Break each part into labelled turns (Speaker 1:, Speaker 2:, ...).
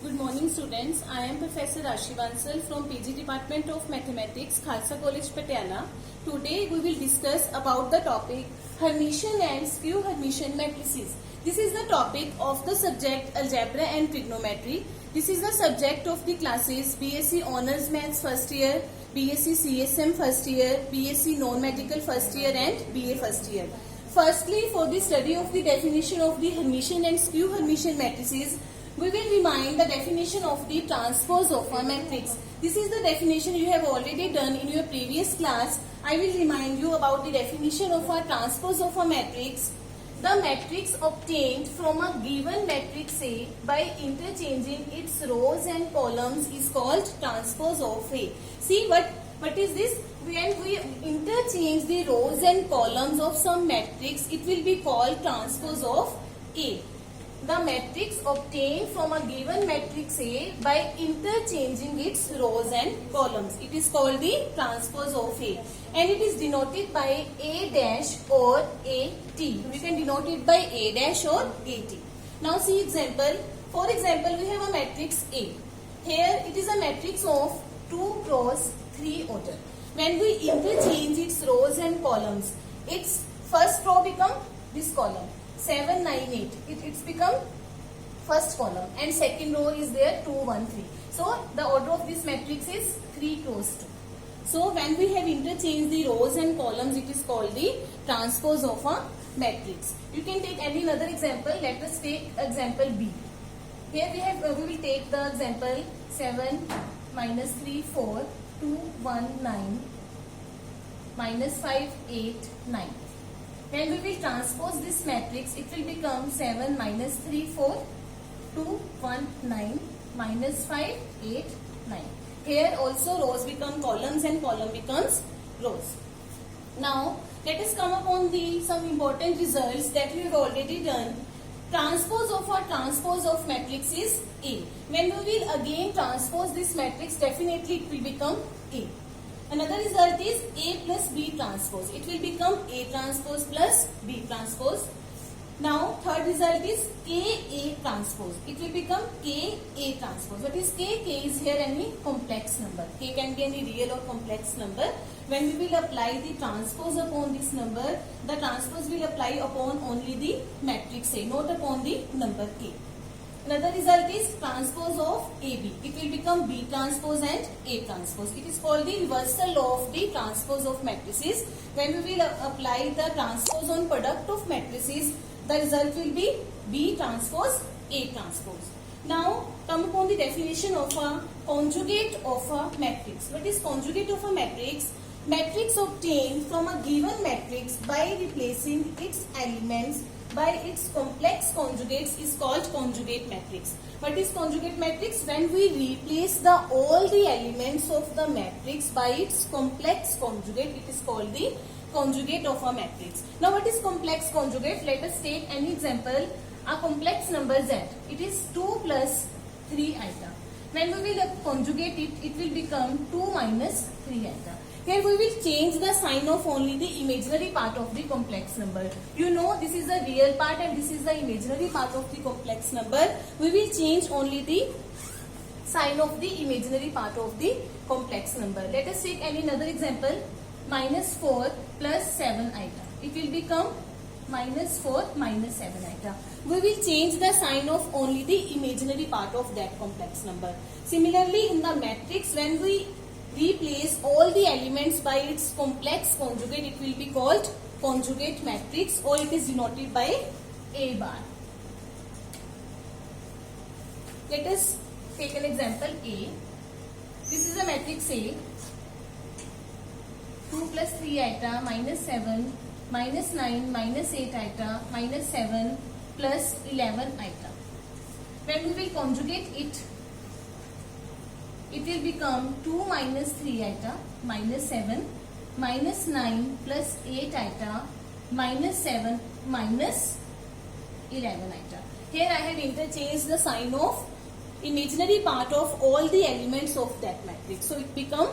Speaker 1: Good morning students. I am Professor Rashi Bansal from PG Department of Mathematics, Khalsa College, Patiala. Today we will discuss about the topic Hermitian and skew Hermitian matrices. This is the topic of the subject Algebra and Trigonometry. This is the subject of the classes BSc Honours Maths first year, BSc CSM first year, BSc Non-Medical first year and BA first year. Firstly, for the study of the definition of the Hermitian and skew Hermitian matrices, we will remind the definition of the transpose of a matrix. This is the definition you have already done in your previous class. I will remind you about the definition of a transpose of a matrix. The matrix obtained from a given matrix A by interchanging its rows and columns is called transpose of A. See what is this? When we interchange the rows and columns of some matrix, it will be called transpose of A. The matrix obtained from a given matrix A by interchanging its rows and columns. It is called the transpose of A, and it is denoted by A dash or AT. We can denote it by A dash or AT. Now see example. For example, we have a matrix A. Here it is a matrix of 2 cross 3 order. When we interchange its rows and columns, its first row become this column. 7, 9, 8. It's become first column, and second row is there 2, 1, 3. So the order of this matrix is 3 cross 2. So when we have interchanged the rows and columns, it is called the transpose of a matrix. You can take any another example. Let us take example B. Here we will take the example 7 minus 3 4 2 1 9 minus 5 8 9. When we will transpose this matrix, it will become 7 minus 3 4 2 1 9 minus 5 8 9. Here also rows become columns and column becomes rows. Now let us come upon some important results that we have already done. Transpose of a transpose of matrix is A. When we will again transpose this matrix, definitely it will become A. Another result is A plus B transpose. It will become A transpose plus B transpose. Now third result is KA transpose. It will become KA transpose. What is K? K is here any complex number. K can be any real or complex number. When we will apply the transpose upon this number, the transpose will apply upon only the matrix A, not upon the number K. Another result is transpose of AB. It will become B transpose and A transpose. It is called the reversal law of the transpose of matrices. When we will apply the transpose on product of matrices, the result will be B transpose A transpose. Now come upon the definition of a conjugate of a matrix. What is conjugate of a matrix? Matrix obtained from a given matrix by replacing its elements by its complex conjugates is called conjugate matrix. What is conjugate matrix? When we replace all the elements of the matrix by its complex conjugate, it is called the conjugate of a matrix. Now what is complex conjugate? Let us take any example. A complex number Z. It is 2 plus 3 iota. When we will conjugate it, it will become 2 minus 3 iota. Here we will change the sign of only the imaginary part of the complex number. You know this is the real part and this is the imaginary part of the complex number. We will change only the sign of the imaginary part of the complex number. Let us take another example. Minus 4 plus 7 iota. It will become minus 4 minus 7 iota. We will change the sign of only the imaginary part of that complex number. Similarly, in the matrix, when we replace all the elements by its complex conjugate, it will be called conjugate matrix, or it is denoted by A bar. Let us take an example A. This is a matrix A. 2 plus 3 iota minus 7 minus 9 minus 8 iota minus 7 plus 11 iota. When we will conjugate it, it will become 2 minus 3 iota minus 7 minus 9 plus 8 iota minus 7 minus 11 iota. Here I have interchanged the sign of imaginary part of all the elements of that matrix. So it becomes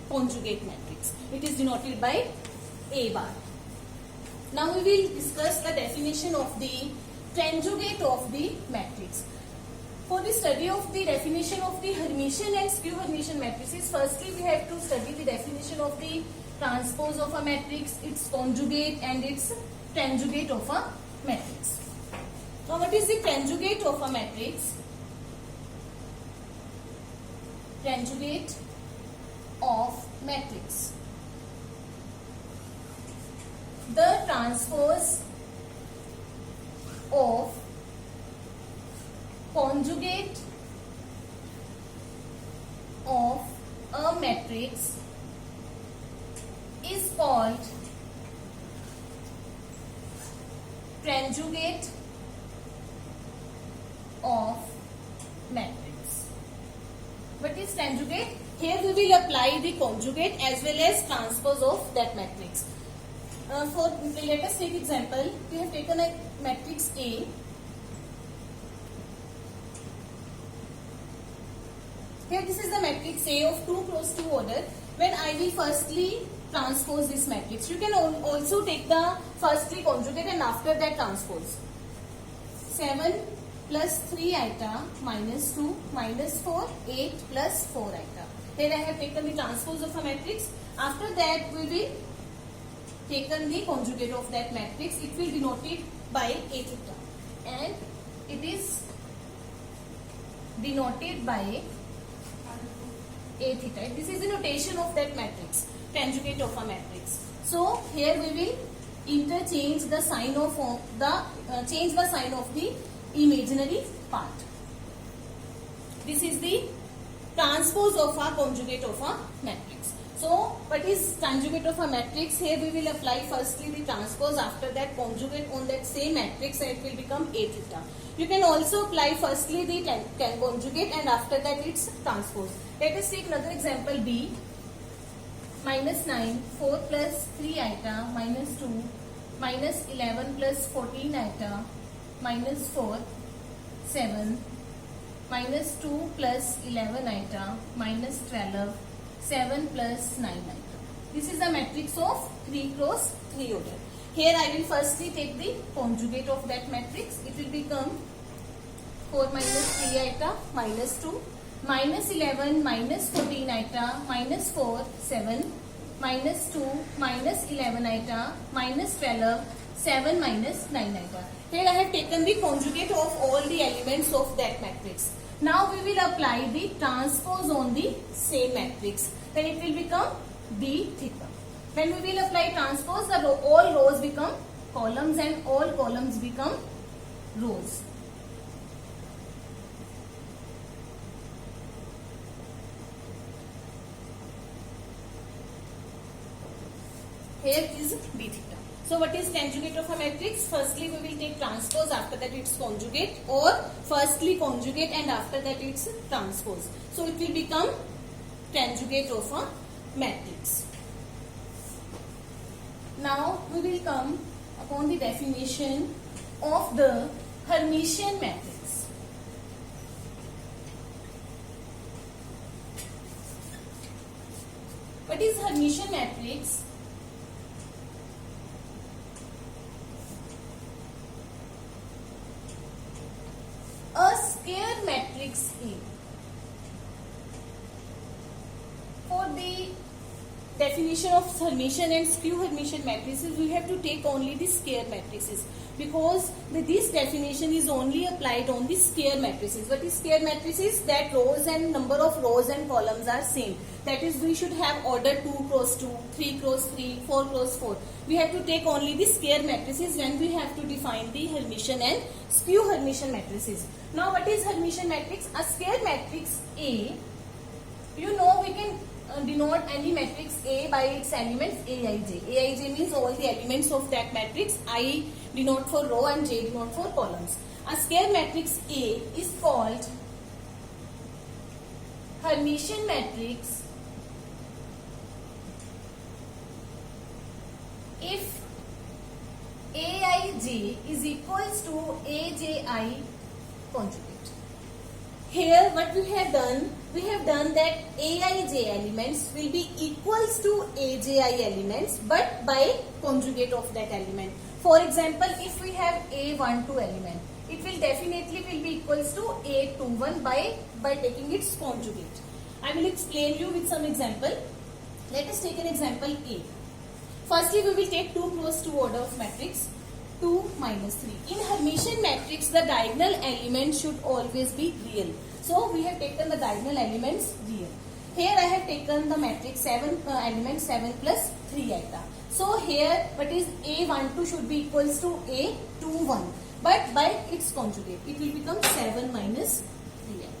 Speaker 1: conjugate matrix. It is denoted by A bar. Now we will discuss the definition of the conjugate of the matrix. For the study of the definition of the Hermitian and skew Hermitian matrices, firstly we have to study the definition of the transpose of a matrix, its conjugate and its conjugate of a matrix. Now what is the conjugate of a matrix? Conjugate of matrix. The transpose of conjugate of a matrix is called conjugate of matrix. What is conjugate? Here we will apply the conjugate as well as transpose of that matrix. Let us take example. We have taken a matrix A. Here this is the matrix A of 2 cross 2 order. When I will firstly transpose this matrix, you can also take the firstly conjugate and after that transpose. 7 plus 3 iota minus 2 minus 4, 8 plus 4 iota. Here I have taken the transpose of a matrix. After that we will taken the conjugate of that matrix. It will denote it by A theta and it is denoted by A theta. This is the notation of that matrix, conjugate of a matrix. So here we will interchange the sign of change the sign of the imaginary part. This is the transpose of a conjugate of a matrix. So what is conjugate of a matrix? Here we will apply firstly the transpose, after that conjugate on that same matrix and it will become A theta. You can also apply firstly the conjugate and after that its transpose. Let us take another example B. Minus 9, 4 plus 3 iota minus 2 minus 11 plus 14 iota minus 4, 7 minus 2 plus 11 iota minus 12, 7 plus 9 iota. This is the matrix of 3 cross 3 order. Here I will firstly take the conjugate of that matrix. It will become 4 minus 3 iota minus 2 minus 11 minus 14 iota minus 4, 7 minus 2 minus 11 iota minus 12, 7 minus 9 iota. Here I have taken the conjugate of all the elements of that matrix. Now we will apply the transpose on the same matrix. Then it will become B theta. When we will apply transpose, all rows become columns and all columns become rows. Here is B theta. So what is conjugate of a matrix? Firstly we will take transpose, after that its conjugate, or firstly conjugate and after that its transpose. So it will become conjugate of a matrix. Now we will come upon the definition of the Hermitian matrix. What is Hermitian matrix? A square matrix A. For the definition of Hermitian and skew Hermitian matrices, we have to take only the square matrices, because this definition is only applied on the square matrices. What is square matrices? That rows and number of rows and columns are same. That is, we should have order 2 cross 2, 3 cross 3, 4 cross 4. We have to take only the square matrices when we have to define the Hermitian and skew Hermitian matrices. Now what is Hermitian matrix? A square matrix A, you know, we can denote any matrix A by its elements Aij. Aij means all the elements of that matrix. I denote for row and J denote for columns. A square matrix A is called Hermitian matrix if Aij is equals to Aj conjugate. Here what we have done that Aij elements will be equals to Aj elements but by conjugate of that element. For example, if we have A12 element, it will definitely will be equals to A21 by taking its conjugate. I will explain you with some example. Let us take an example A. Firstly, we will take 2 cross 2 order of matrix 2 minus 3. In Hermitian matrix, the diagonal element should always be real. So we have taken the diagonal elements real. Here I have taken the matrix 7 element 7 plus 3 iota. So here what is A12 should be equals to A21, but by its conjugate it will become 7 minus 3 iota.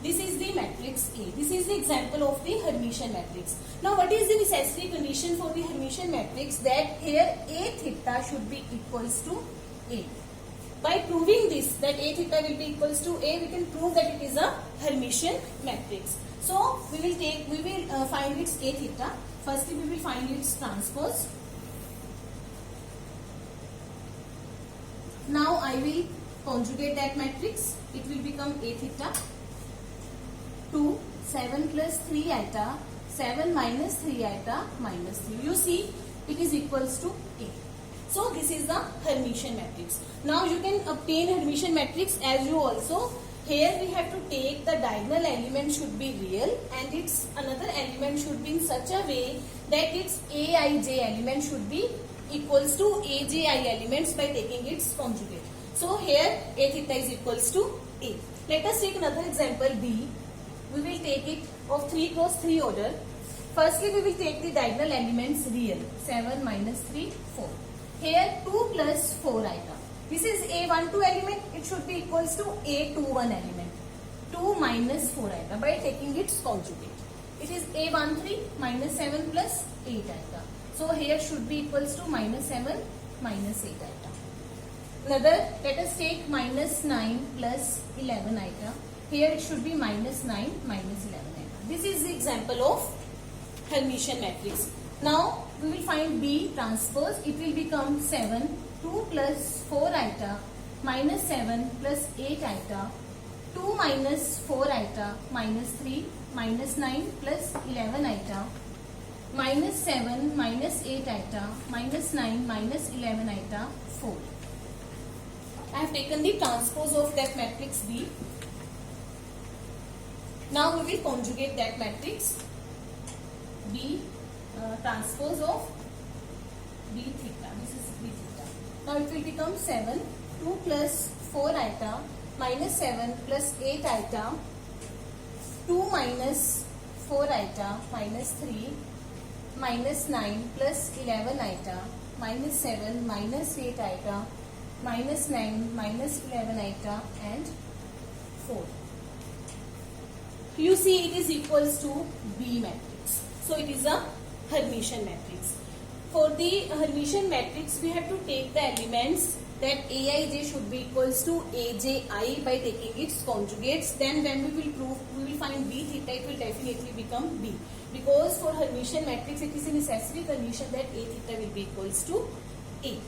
Speaker 1: This is the matrix A. This is the example of the Hermitian matrix. Now what is the necessary condition for the Hermitian matrix? That here A theta should be equals to A. By proving this, that A theta will be equals to A, we can prove that it is a Hermitian matrix. So we will find its A theta. Firstly, we will find its transpose. Now I will conjugate that matrix. It will become A theta 2 7 plus 3 iota 7 minus 3 iota minus 3. You see, it is equals to A. So this is the Hermitian matrix. Now you can obtain Hermitian matrix as you also. Here we have to take the diagonal element should be real and its another element should be in such a way that its Aij element should be equals to Aj elements by taking its conjugate. So here A theta is equals to A. Let us take another example B. We will take it of 3 cross 3 order. Firstly, we will take the diagonal elements real. 7 minus 3, 4. Here 2 plus 4 iota. This is A12 element. It should be equals to A21 element. 2 minus 4 iota by taking its conjugate. It is A13 minus 7 plus 8 iota. So here should be equals to minus 7 minus 8 iota. Another, let us take minus 9 plus 11 iota. Here it should be minus 9 minus 11 iota. This is the example of Hermitian matrix. Now we will find B transpose. It will become 7, 2 plus 4 iota minus 7 plus 8 iota, 2 minus 4 iota minus 3 minus 9 plus 11 iota, minus 7 minus 8 iota minus 9 minus 11 iota, 4. I have taken the transpose of that matrix B. Now we will conjugate that matrix B transpose of B theta. This is B theta. Now it will become 7, 2 plus 4 iota minus 7 plus 8 iota, 2 minus 4 iota minus 3 minus 9 plus 11 iota minus 7 minus 8 iota minus 9 minus 11 iota and 4. You see it is equals to B matrix. So it is a Hermitian matrix. For the Hermitian matrix, we have to take the elements that Aij should be equals to Aj by taking its conjugates. Then when we will prove, we will find B theta, it will definitely become B. Because for Hermitian matrix, it is a necessary condition that A theta will be equals to A.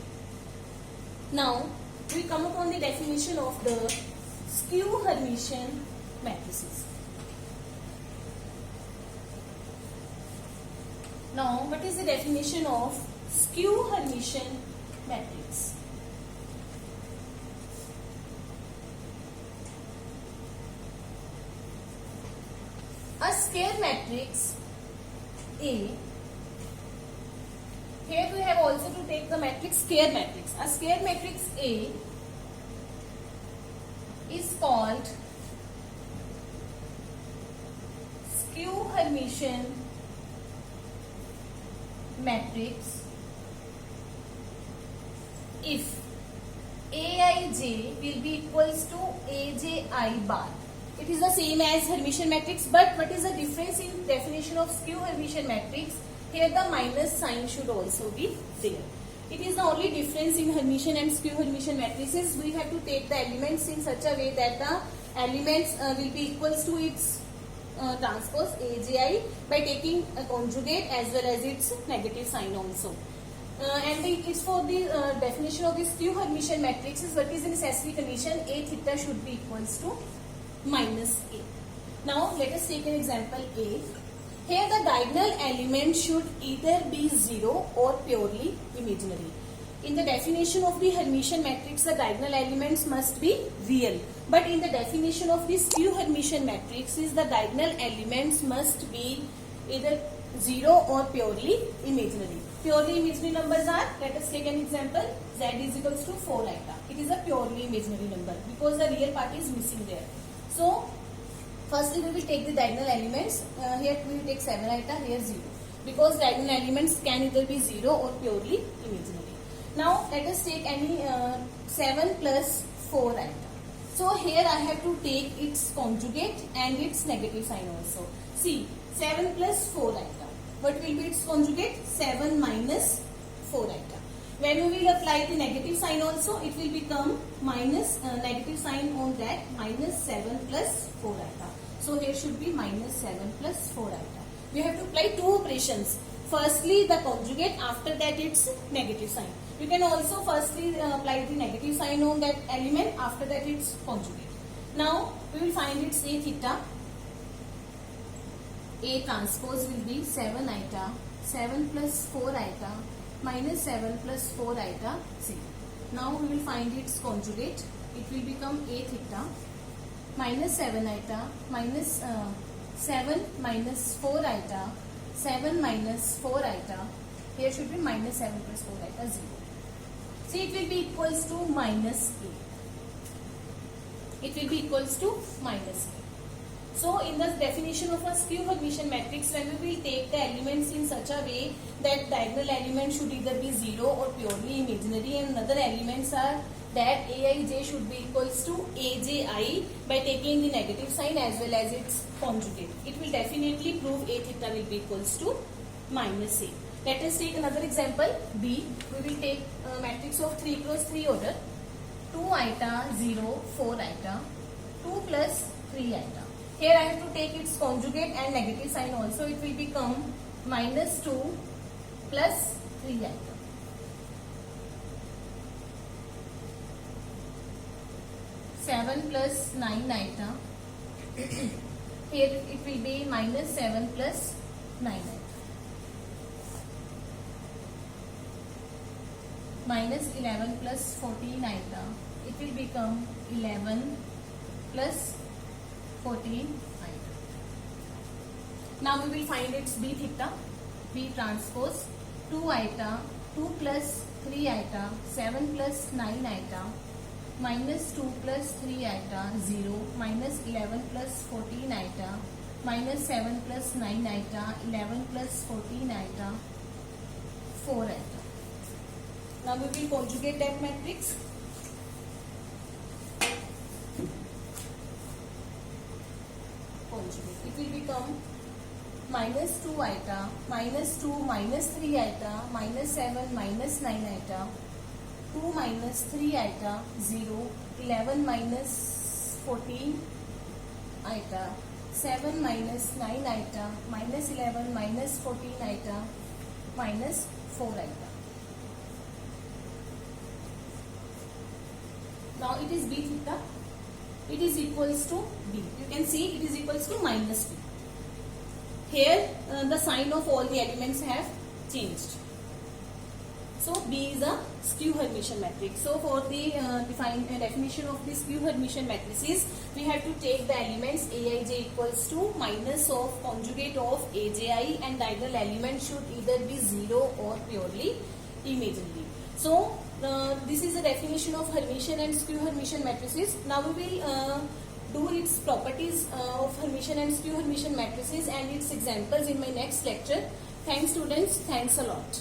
Speaker 1: Now, we come upon the definition of the skew Hermitian matrices. Now, what is the definition of skew Hermitian matrix? A square matrix A. Here we have also to take the matrix square matrix. A square matrix A is called skew Hermitian matrix if Aij will be equals to Aj bar. It is the same as Hermitian matrix, but what is the difference in definition of skew Hermitian matrix? Here the minus sign should also be there. It is the only difference in Hermitian and skew Hermitian matrices. We have to take the elements in such a way that the elements will be equals to its transpose Aj by taking a conjugate as well as its negative sign also. And it is for the definition of this skew Hermitian matrices, what is the necessary condition? A theta should be equals to minus A. Now let us take an example A. Here the diagonal element should either be 0 or purely imaginary. In the definition of the Hermitian matrix, the diagonal elements must be real. But in the definition of the skew Hermitian matrix, the diagonal elements must be either 0 or purely imaginary. Purely imaginary numbers are, let us take an example, z is equals to 4 iota. It is a purely imaginary number because the real part is missing there. So, firstly we will take the diagonal elements. Here we will take 7 iota, here 0. Because diagonal elements can either be 0 or purely imaginary. Now let us take any 7 plus 4 iota. So here I have to take its conjugate and its negative sign also. See, 7 plus 4 iota. What will be its conjugate? 7 minus 4 iota. When we will apply the negative sign also, it will become minus negative sign on that, minus 7 plus 4 iota. So here should be minus 7 plus 4 iota. We have to apply two operations. Firstly the conjugate, after that its negative sign. You can also firstly apply the negative sign on that element, after that its conjugate. Now we will find its A theta. A transpose will be 7 iota, 7 plus 4 iota, minus 7 plus 4 iota, 0. Now we will find its conjugate. It will become A theta, minus 7 iota, minus 7 minus 4 iota, 7 minus 4 iota. Here should be minus 7 plus 4 iota, 0. See, it will be equals to minus A. It will be equals to minus A. So, in the definition of a skew Hermitian matrix, when we will take the elements in such a way that diagonal element should either be 0 or purely imaginary, and other elements are that Aij should be equals to Aj by taking the negative sign as well as its conjugate. It will definitely prove A theta will be equals to minus A. Let us take another example, B. We will take a matrix of 3 cross 3 order. 2 iota, 0, 4 iota, 2 plus 3 iota. Here I have to take its conjugate and negative sign also. It will become minus 2 plus 3 iota. Seven plus 9 iota. Here it will be minus 7 plus 9 iota. Minus 11 plus 14 iota. It will become 11 plus 14 iota. Now we will find its B theta. B transpose 2 iota, 2 plus 3 iota, 7 plus 9 iota, minus 2 plus 3 iota, 0, minus 11 plus 14 iota, minus 7 plus 9 iota, 11 plus 14 iota, 4 iota. Now we will conjugate that matrix. Conjugate. It will become minus 2 iota, minus 2 minus 3 iota, minus 7 minus 9 iota, 2 minus 3 iota, 0, 11 minus 14 iota, 7 minus 9 iota, minus 11 minus 14 iota, minus 4 iota. Now it is B theta. It is equals to B. You can see it is equals to minus B. Here the sign of all the elements have changed. So B is a skew Hermitian matrix. So for the definition of the skew Hermitian matrices, we have to take the elements Aij equals to minus of conjugate of Aj, and diagonal element should either be 0 or purely imaginary. So this is the definition of Hermitian and skew Hermitian matrices. Now we will do its properties of Hermitian and skew Hermitian matrices and its examples in my next lecture. Thanks students. Thanks a lot.